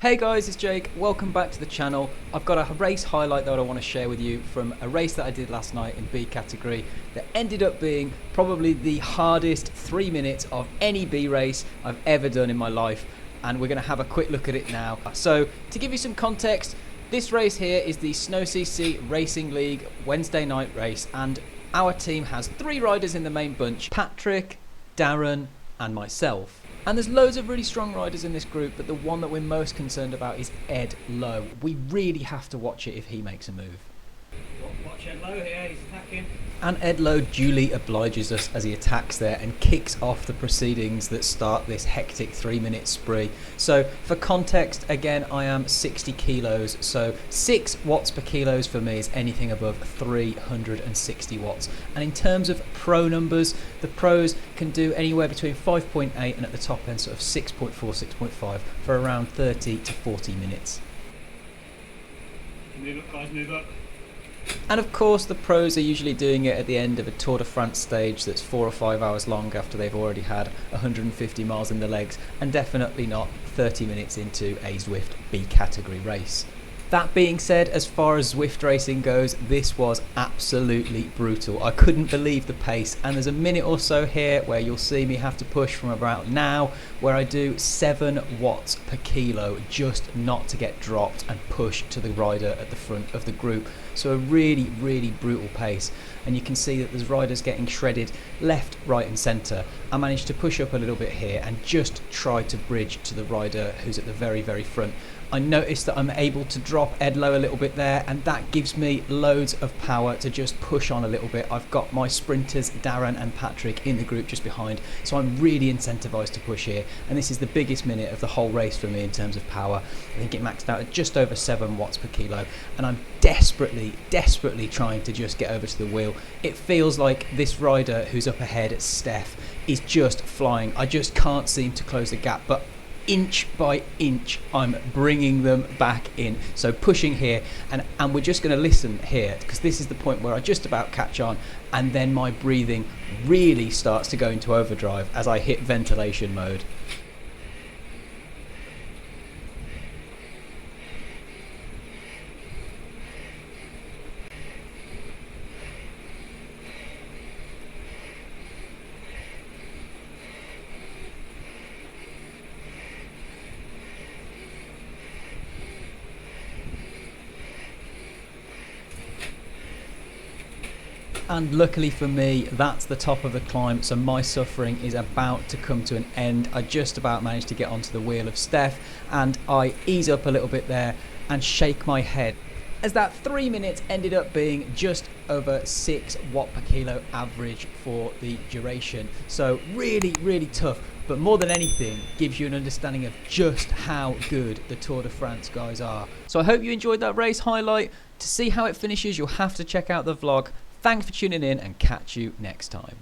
Hey guys, it's Jake. Welcome back to the channel. I've got a race highlight that I want to share with you from a race that I did last night in B category that ended up being probably the hardest 3 minutes of any B race I've ever done in my life, and we're going to have a quick look at it now. So to give you some context, this race here is the Snow CC Racing League Wednesday night race, and our team has 3 riders in the main bunch: Patrick, Darren and myself. And there's loads of really strong riders in this group, but the one that we're most concerned about is Ed Lowe. We really have to watch it if he makes a move. Watch Ed Lowe here, he's attacking. And Ed Lowe duly obliges us as he attacks there and kicks off the proceedings that start this hectic 3-minute spree. So for context, again, I am 60 kilos, so 6 watts per kilos for me is anything above 360 watts. And in terms of pro numbers, the pros can do anywhere between 5.8 and at the top end sort of 6.4, 6.5 for around 30 to 40 minutes. Move up guys, move up. And of course the pros are usually doing it at the end of a Tour de France stage that's 4 or 5 hours long after they've already had 150 miles in the legs, and definitely not 30 minutes into a Zwift B category race. That being said, as far as Zwift racing goes, this was absolutely brutal. I couldn't believe the pace, and there's a minute or so here where you'll see me have to push from about now, where I do 7 watts per kilo just not to get dropped and push to the rider at the front of the group. So a really, really brutal pace, and you can see that there's riders getting shredded left, right and centre. I managed to push up a little bit here and just try to bridge to the rider who's at the very, very front. I noticed that I'm able to drop Ed Lowe a little bit there, and that gives me loads of power to just push on a little bit. I've got my sprinters Darren and Patrick in the group just behind, so I'm really incentivized to push here, and this is the biggest minute of the whole race for me in terms of power. I think it maxed out at just over 7 watts per kilo, and I'm desperately trying to just get over to the wheel. It feels like this rider who's up ahead, Steph, is just flying. I just can't seem to close the gap, but inch by inch I'm bringing them back in. So pushing here, and we're just going to listen here, because this is the point where I just about catch on, and then my breathing really starts to go into overdrive as I hit ventilation mode. And luckily for me, that's the top of the climb, so my suffering is about to come to an end. I just about managed to get onto the wheel of Steph, and I ease up a little bit there and shake my head, as that 3 minutes ended up being just over 6 watt per kilo average for the duration. So really, really tough, but more than anything gives you an understanding of just how good the Tour de France guys are. So I hope you enjoyed that race highlight. To see how it finishes, you'll have to check out the vlog. Thanks for tuning in, and catch you next time.